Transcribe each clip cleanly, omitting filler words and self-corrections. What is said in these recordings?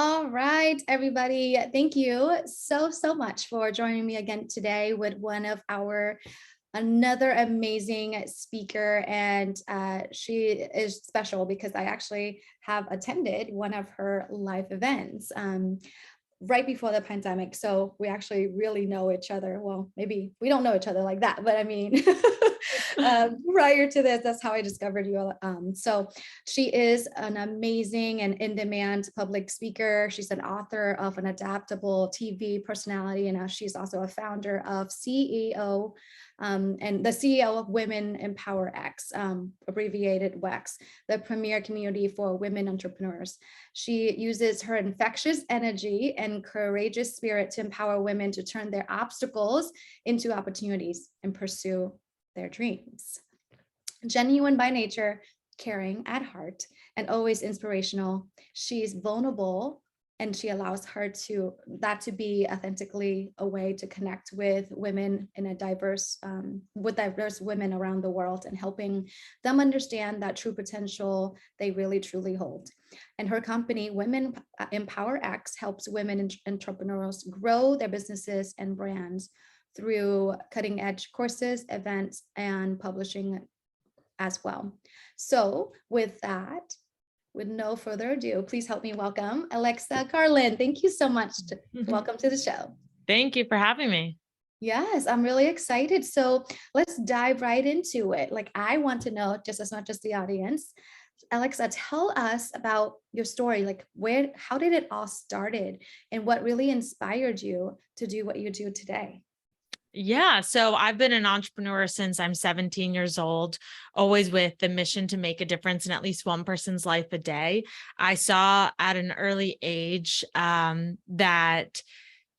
All right, everybody. Thank you so much for joining me again today with one of our another amazing speaker. And she is special because I actually have attended one of her live events. Right before the pandemic. So we actually really know each other. Well, maybe we don't know each other like that, but I mean, prior to this, that's how I discovered you. So she is an amazing and in-demand public speaker. She's an author of an adaptable TV personality, and now she's also a founder of CEO and the CEO of Women Empower X, abbreviated WEX, the premier community for women entrepreneurs. She uses her infectious energy and courageous spirit to empower women to turn their obstacles into opportunities and pursue their dreams. Genuine by nature, caring at heart, and always inspirational, she's vulnerable, and she allows her to be authentically a way to connect with women in a diverse with diverse women around the world, and helping them understand that true potential they really truly hold. And her company, Women Empower X, helps women entrepreneurs grow their businesses and brands through cutting edge courses, events, and publishing as well. So with that, with no further ado, please help me welcome Alexa Carlin. Thank you so much. Welcome to the show. Thank you for having me. Yes, I'm really excited. So let's dive right into it. Like, I want to know just as much as the audience. Alexa, tell us about your story. Like, how did it all started, and what really inspired you to do what you do today? Yeah, so I've been an entrepreneur since I'm 17 years old, always with the mission to make a difference in at least one person's life a day. I saw at an early age that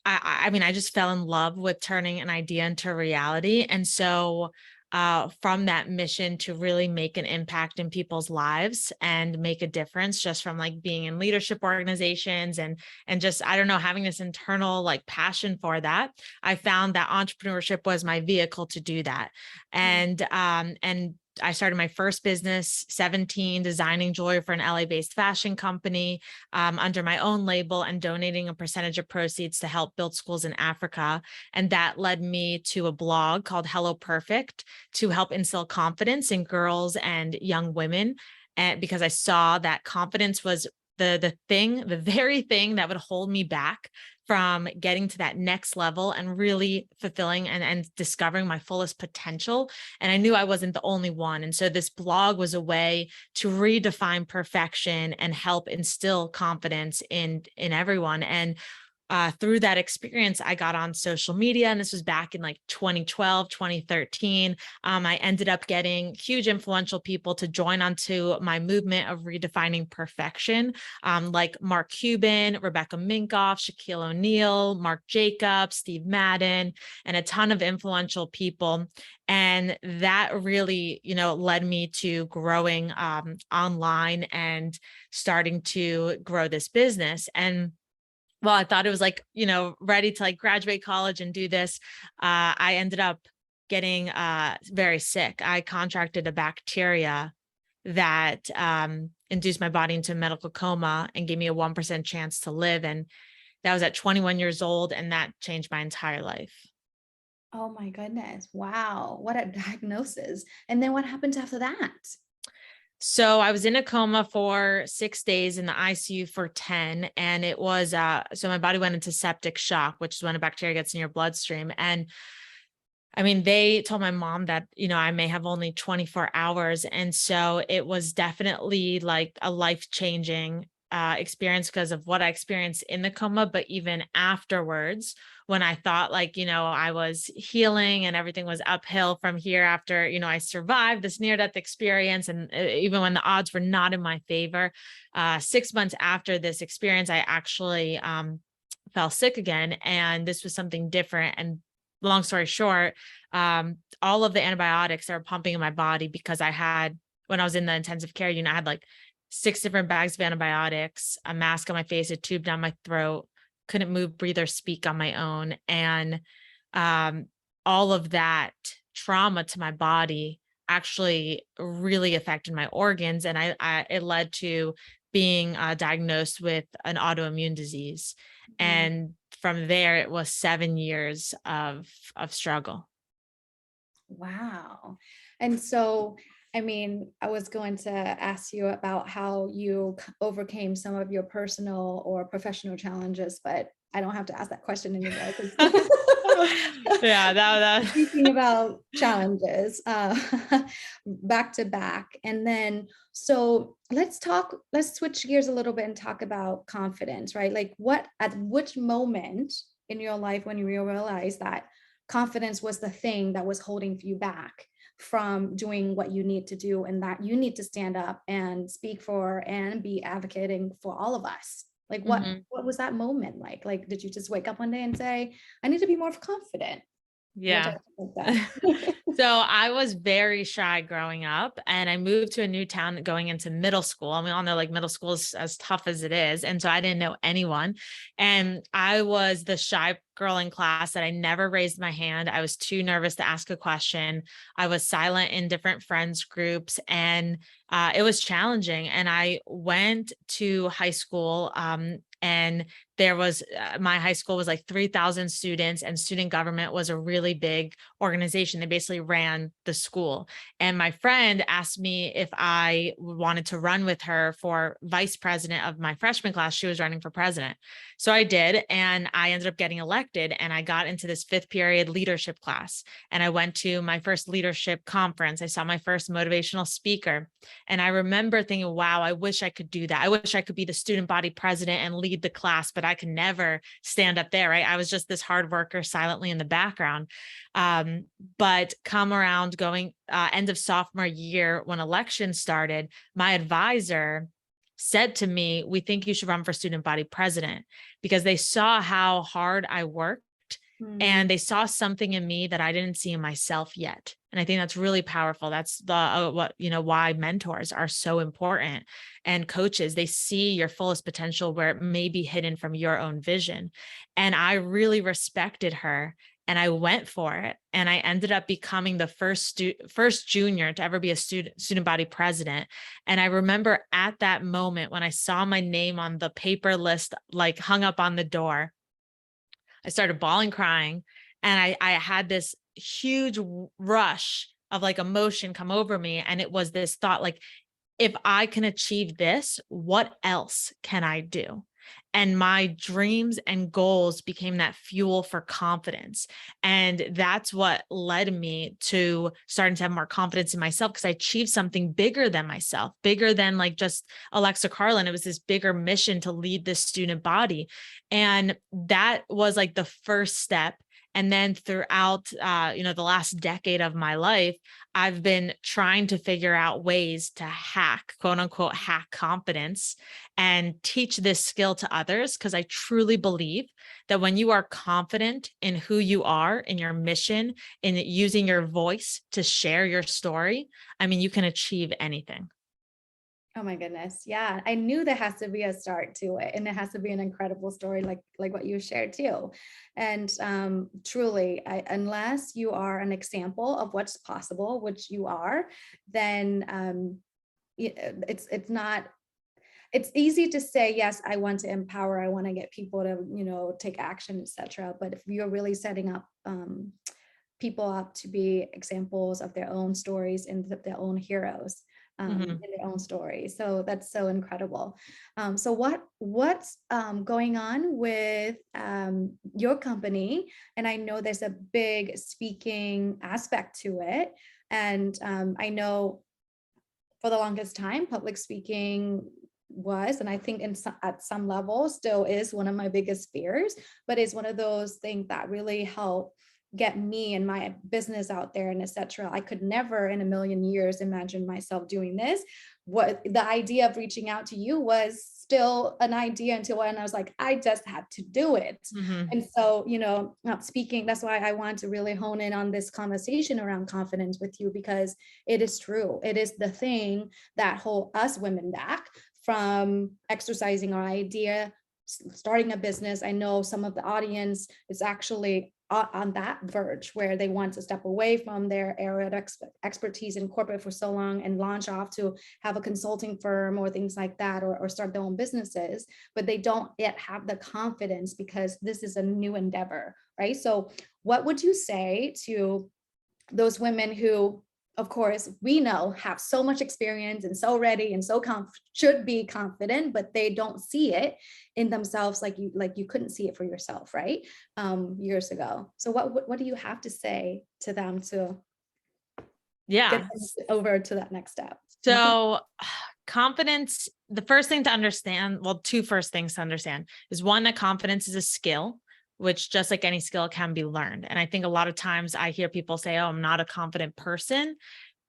I mean, I just fell in love with turning an idea into reality. And so from that mission to really make an impact in people's lives and make a difference, just from like being in leadership organizations and just, I don't know, having this internal like passion for that, I found that entrepreneurship was my vehicle to do that. And I started my first business, 17, designing jewelry for an LA-based fashion company under my own label, and donating a percentage of proceeds to help build schools in Africa. And that led me to a blog called Hello Perfect to help instill confidence in girls and young women. And because I saw that confidence was the very thing that would hold me back from getting to that next level and really fulfilling and discovering my fullest potential. And I knew I wasn't the only one. And so this blog was a way to redefine perfection and help instill confidence in everyone. And through that experience, I got on social media, and this was back in like 2012, 2013. I ended up getting huge influential people to join onto my movement of redefining perfection, like Mark Cuban, Rebecca Minkoff, Shaquille O'Neal, Mark Jacobs, Steve Madden, and a ton of influential people. And that really, led me to growing online and starting to grow this business. And well, I thought it was like, ready to like graduate college and do this. I ended up getting very sick. I contracted a bacteria that induced my body into a medical coma and gave me a 1% chance to live. And that was at 21 years old. And that changed my entire life. Oh my goodness. Wow. What a diagnosis. And then what happened after that? So I was in a coma for 6 days, in the ICU for 10. And it was, so my body went into septic shock, which is when a bacteria gets in your bloodstream. And I mean, they told my mom that, I may have only 24 hours. And so it was definitely like a life-changing experience because of what I experienced in the coma, but even afterwards, when I thought like, I was healing and everything was uphill from here after, I survived this near-death experience. And even when the odds were not in my favor, 6 months after this experience, I actually fell sick again. And this was something different. And long story short, all of the antibiotics that were pumping in my body, because when I was in the intensive care unit, I had like 6 different bags of antibiotics, a mask on my face, a tube down my throat, couldn't move, breathe, or speak on my own. And all of that trauma to my body actually really affected my organs. And it led to being diagnosed with an autoimmune disease. Mhm. And from there, it was 7 years of struggle. Wow. And so, I mean, I was going to ask you about how you overcame some of your personal or professional challenges, but I don't have to ask that question anymore because Yeah, speaking about challenges, back to back. And then, so let's switch gears a little bit and talk about confidence, right? Like at which moment in your life when you realize that confidence was the thing that was holding you back from doing what you need to do, and that you need to stand up and speak for and be advocating for all of us. Like Mhm. what was that moment like? Like, did you just wake up one day and say, I need to be more confident? What Yeah. type of that? So I was very shy growing up, and I moved to a new town going into middle school. And we all know like middle school is as tough as it is. And so I didn't know anyone. And I was the shy girl in class that I never raised my hand. I was too nervous to ask a question. I was silent in different friends groups, and it was challenging. And I went to high school, and there was my high school was like 3,000 students, and student government was a really big organization. They basically ran the school. And my friend asked me if I wanted to run with her for vice president of my freshman class. She was running for president. So I did. And I ended up getting elected, and I got into this fifth period leadership class. And I went to my first leadership conference. I saw my first motivational speaker. And I remember thinking, wow, I wish I could do that. I wish I could be the student body president and lead the class, but I could never stand up there, right? I was just this hard worker silently in the background. But come around going end of sophomore year when election started, my advisor said to me, we think you should run for student body president, because they saw how hard I worked, Mm, and they saw something in me that I didn't see in myself yet. And I think that's really powerful. That's the what why mentors are so important, and coaches, they see your fullest potential where it may be hidden from your own vision. And I really respected her, and I went for it, and I ended up becoming the first junior to ever be a student body president. And I remember at that moment when I saw my name on the paper list, like hung up on the door, I started bawling, crying, and I had this huge rush of like emotion come over me. And it was this thought, like, if I can achieve this, what else can I do? And my dreams and goals became that fuel for confidence. And that's what led me to starting to have more confidence in myself, because I achieved something bigger than myself, bigger than like just Alexa Carlin. It was this bigger mission to lead this student body. And that was like the first step. And then throughout, the last decade of my life, I've been trying to figure out ways to hack, quote unquote, hack confidence and teach this skill to others. Because I truly believe that when you are confident in who you are, in your mission, in using your voice to share your story, I mean, you can achieve anything. oh my goodness. Yeah. I knew there has to be a start to it, and it has to be an incredible story like what you shared too. And truly, unless you are an example of what's possible, which you are, then it's not, it's easy to say, yes, I want to empower, I want to get people to, take action, etc. But if you're really setting up people up to be examples of their own stories and their own heroes, Mhm. in their own stories. So that's so incredible. So what's going on with your company? And I know there's a big speaking aspect to it. And I know for the longest time, public speaking was, and I think at some level still is, one of my biggest fears, but it's one of those things that really help get me and my business out there and etc. I could never in a million years imagine myself doing this. What the idea of reaching out to you was still an idea until when I was like, I just had to do it. Mhm. And so, not speaking, that's why I want to really hone in on this conversation around confidence with you, because it is true. It is the thing that hold us women back from exercising our idea, starting a business. I know some of the audience is actually on that verge where they want to step away from their area of expertise in corporate for so long and launch off to have a consulting firm or things like that, or start their own businesses, but they don't yet have the confidence because this is a new endeavor, right? So what would you say to those women who, of course, we know have so much experience and so ready and so should be confident, but they don't see it in themselves like you couldn't see it for yourself, right? Years ago. So what do you have to say to them to get Yeah. them over to that next step? So confidence, the first thing to understand, well, two first things to understand is one, that confidence is a skill, which just like any skill can be learned. And I think a lot of times I hear people say, oh, I'm not a confident person.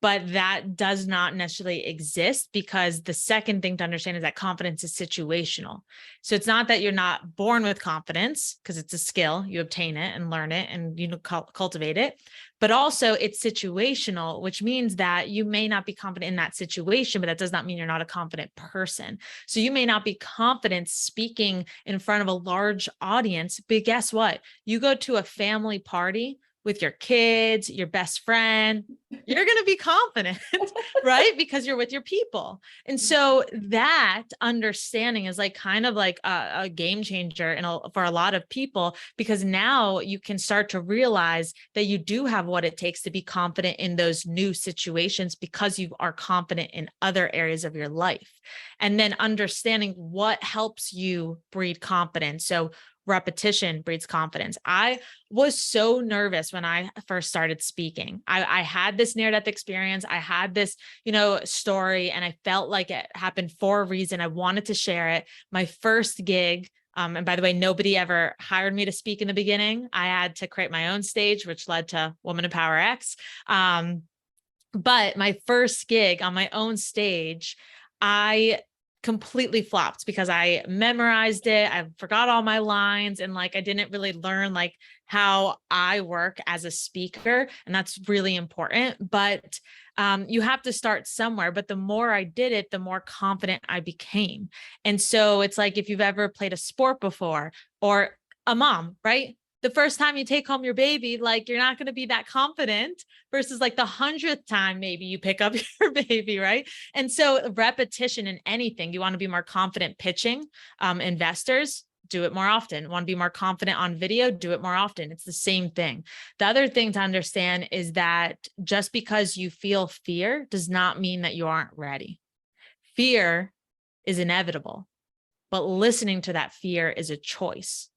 But that does not necessarily exist, because the second thing to understand is that confidence is situational. So it's not that you're not born with confidence, because it's a skill, you obtain it and learn it and cultivate it, but also it's situational, which means that you may not be confident in that situation, but that does not mean you're not a confident person. So you may not be confident speaking in front of a large audience, but guess what? You go to a family party with your kids, your best friend, you're going to be confident, right? Because you're with your people. And so that understanding is like kind of like a game changer for a lot of people, because now you can start to realize that you do have what it takes to be confident in those new situations, because you are confident in other areas of your life. And then understanding what helps you breed confidence. So repetition breeds confidence. I was so nervous when I first started speaking. I had this near-death experience. I had this, story, and I felt like it happened for a reason. I wanted to share it. My first gig, and by the way, nobody ever hired me to speak in the beginning. I had to create my own stage, which led to Woman in Power X. But my first gig on my own stage, I completely flopped because I memorized it. I forgot all my lines, and I didn't really learn how I work as a speaker. And that's really important. But you have to start somewhere. But the more I did it, the more confident I became. And so it's like, if you've ever played a sport before, or a mom, right? The first time you take home your baby, you're not going to be that confident versus the 100th time maybe you pick up your baby, right? And so repetition in anything, you want to be more confident pitching, investors, do it more often. Want to be more confident on video, do it more often. It's the same thing. The other thing to understand is that just because you feel fear does not mean that you aren't ready. Fear is inevitable, but listening to that fear is a choice.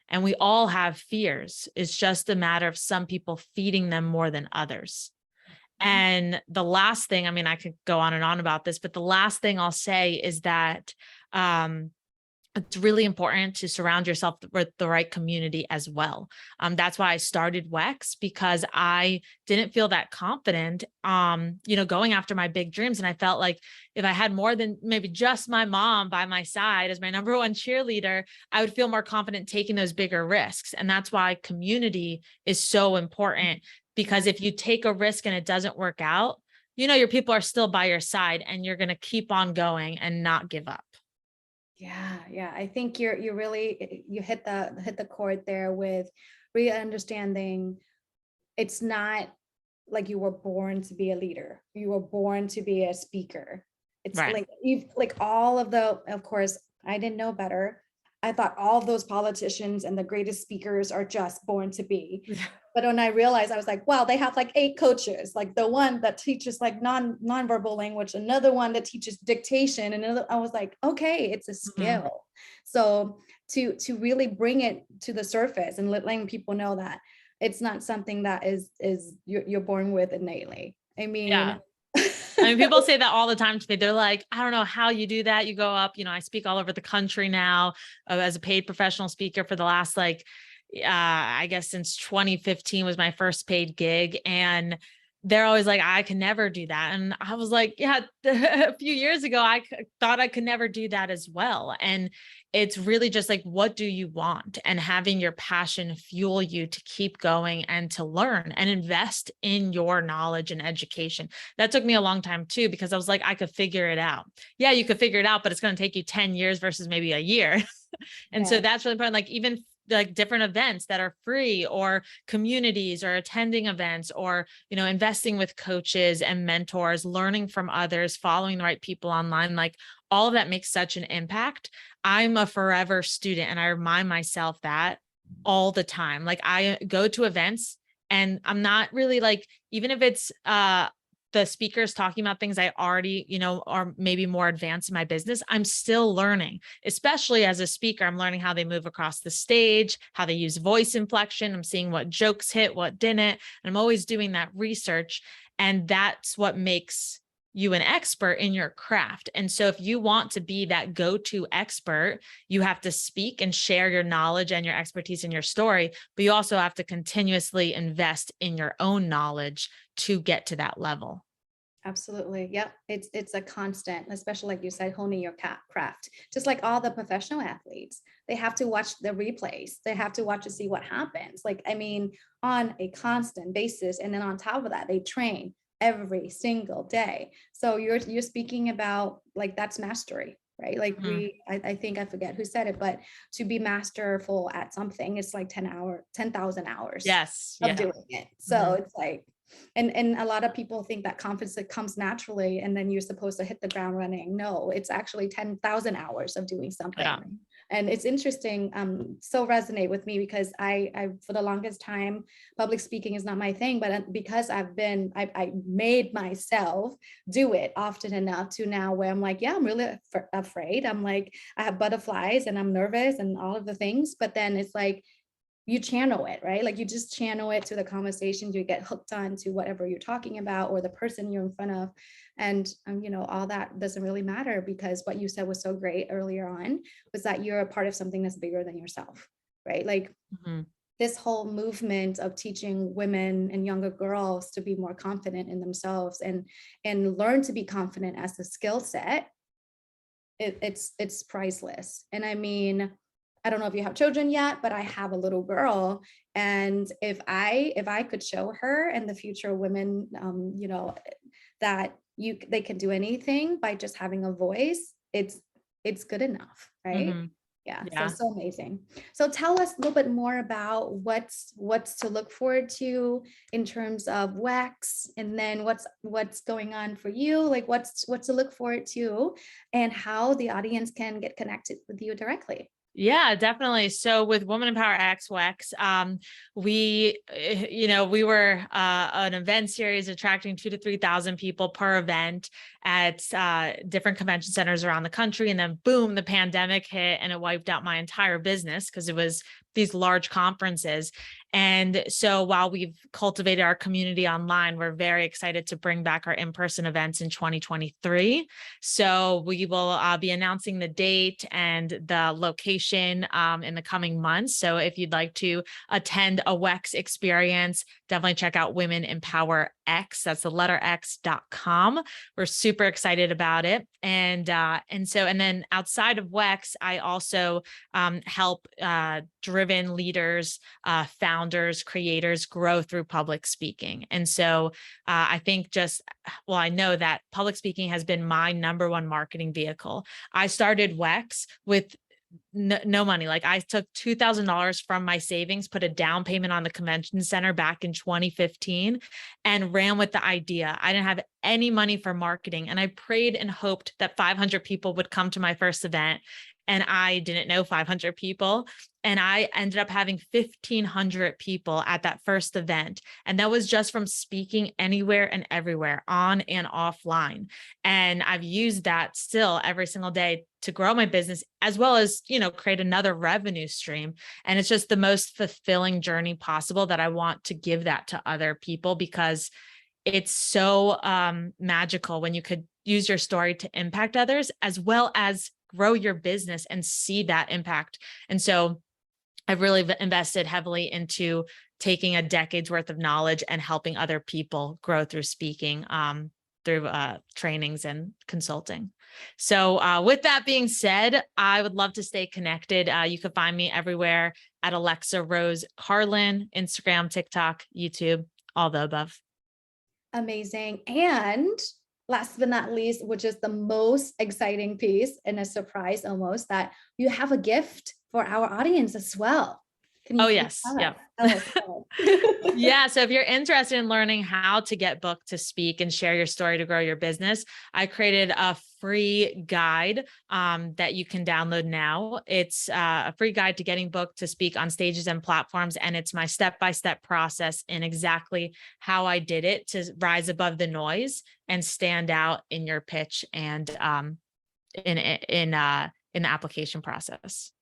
And we all have fears. It's just a matter of some people feeding them more than others. And the last thing, I could go on and on about this, but the last thing I'll say is that it's really important to surround yourself with the right community as well. That's why I started WEX, because I didn't feel that confident, going after my big dreams. And I felt like if I had more than maybe just my mom by my side as my number one cheerleader, I would feel more confident taking those bigger risks. And that's why community is so important, because if you take a risk and it doesn't work out, your people are still by your side, and you're going to keep on going and not give up. Yeah. I think you really hit the chord there with really understanding it's not like you were born to be a leader. You were born to be a speaker. It's Right. all of of course, I didn't know better. I thought all of those politicians and the greatest speakers are just born to be. But when I realized, I was like, wow, they have 8 coaches, the one that teaches nonverbal language, another one that teaches dictation, and another. I was like, okay, it's a skill. Mm-hmm. So to really bring it to the surface and letting people know that it's not something that is you're born with innately. I mean, Yeah. People say that all the time to me. They're like, I don't know how you do that. You go up, I speak all over the country now, as a paid professional speaker for the last, I guess since 2015 was my first paid gig. And they're always like, I can never do that. And I was like, yeah, a few years ago, I thought I could never do that as well. And it's really just what do you want? And having your passion fuel you to keep going and to learn and invest in your knowledge and education. That took me a long time too, because I was like, I could figure it out. Yeah, you could figure it out, but it's going to take you 10 years versus maybe a year. And so that's really important. Even like different events that are free, or communities, or attending events, or, investing with coaches and mentors, learning from others, following the right people online, like all of that makes such an impact. I'm a forever student, and I remind myself that all the time. Like I go to events and I'm not really like, even if it's the speakers talking about things I already, are maybe more advanced in my business, I'm still learning, especially as a speaker. I'm learning how they move across the stage, how they use voice inflection. I'm seeing what jokes hit, what didn't. And I'm always doing that research. And that's what makes you an expert in your craft. And so if you want to be that go-to expert, you have to speak and share your knowledge and your expertise in your story, but you also have to continuously invest in your own knowledge to get to that level. Absolutely. Yep. It's a constant, especially like you said, honing your craft. Just like all the professional athletes, they have to watch the replays. They have to watch to see what happens. Like, I mean, on a constant basis. And then on top of that, they train every single day. So you're speaking about like that's mastery, right? Like I think I forget who said it, but to be masterful at something, it's like 10,000 hours Yes. of Yeah. doing it. So it's like, and a lot of people think that confidence that comes naturally and then you're supposed to hit the ground running. No, it's actually 10,000 hours of doing something. Yeah. And it's interesting, so resonate with me because I for the longest time, public speaking is not my thing, but because I made myself do it often enough to now where I'm like, yeah, I'm really afraid. I'm like, I have butterflies and I'm nervous and all of the things, but then it's like, you channel it, right? Like you just channel it to the conversation, you get hooked on to whatever you're talking about or the person you're in front of. And, all that doesn't really matter because what you said was so great earlier on was that you're a part of something that's bigger than yourself, right? Like this whole movement of teaching women and younger girls to be more confident in themselves and learn to be confident as a skill set. It's priceless. And I mean, I don't know if you have children yet, but I have a little girl. And if I could show her and the future women, that they can do anything by just having a voice, it's good enough, right? Yeah, Yeah. so amazing. So tell us a little bit more about what's to look forward to in terms of WEX, and then what's going on for you, like what's to look forward to, and how the audience can get connected with you directly. Yeah, definitely. So with Woman in Power X WEX, we were an event series attracting 2,000 to 3,000 people per event at different convention centers around the country. And then boom, the pandemic hit and it wiped out my entire business because it was these large conferences. And so while we've cultivated our community online, we're very excited to bring back our in-person events in 2023. So we will be announcing the date and the location in the coming months. So if you'd like to attend a WEX experience, definitely check out Women in Power X. That's the letter X.com. We're super excited about it. And then outside of WEX, I also help driven leaders, founders, creators grow through public speaking. And so I think I know that public speaking has been my number one marketing vehicle. I started WEX with no money. Like I took $2,000 from my savings, put a down payment on the convention center back in 2015 and ran with the idea. I didn't have any money for marketing. And I prayed and hoped that 500 people would come to my first event. And I didn't know 500 people. And I ended up having 1,500 people at that first event. And that was just from speaking anywhere and everywhere, on and offline. And I've used that still every single day to grow my business, as well as, create another revenue stream. And it's just the most fulfilling journey possible that I want to give that to other people, because it's so magical when you could use your story to impact others, as well as grow your business and see that impact. And so I've really invested heavily into taking a decade's worth of knowledge and helping other people grow through speaking, through trainings and consulting. So with that being said, I would love to stay connected. You can find me everywhere at Alexa Rose Carlin, Instagram, TikTok, YouTube, all the above. Amazing. And last but not least, which is the most exciting piece and a surprise almost, that you have a gift for our audience as well. Can you Oh, please yes. tell us? Yep. Tell us. Yeah. So if you're interested in learning how to get booked to speak and share your story to grow your business, I created a free guide that you can download now. It's a free guide to getting booked to speak on stages and platforms. And it's my step-by-step process in exactly how I did it to rise above the noise and stand out in your pitch and in the application process.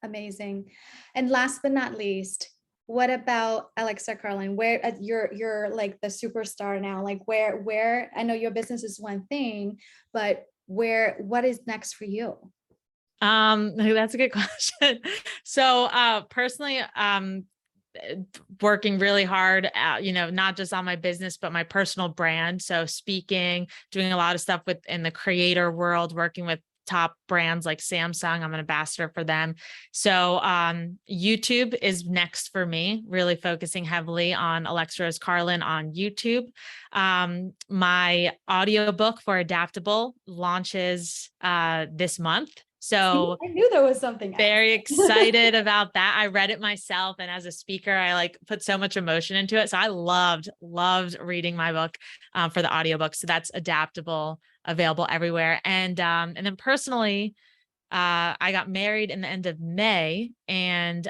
Amazing. And last but not least, what about Alexa Carlin? Where you're like the superstar now. Like where I know your business is one thing, but what is next for you? That's a good question. So, personally, working really hard at, not just on my business, but my personal brand. So speaking, doing a lot of stuff in the creator world, working with top brands like Samsung. I'm an ambassador for them. So YouTube is next for me, really focusing heavily on Alexa Rose Carlin on YouTube. My audiobook for Adaptable launches this month. See, So I knew there was something else. very excited about that. I read it myself, and as a speaker, I like put so much emotion into it. So I loved reading my book for the audiobook. So that's Adaptable, available everywhere. And then personally, I got married in the end of May, and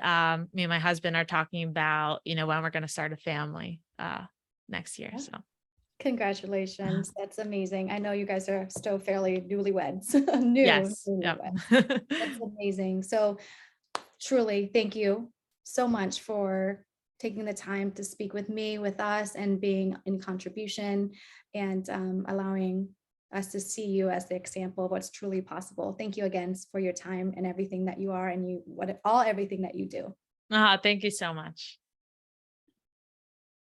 me and my husband are talking about, when we're going to start a family next year. So Congratulations. That's amazing. I know you guys are still fairly newlyweds. yes, yep. Newlyweds. That's amazing. So truly, thank you so much for taking the time to speak with me, with us, and being in contribution and allowing us to see you as the example of what's truly possible. Thank you again for your time and everything that you are and everything that you do. Thank you so much.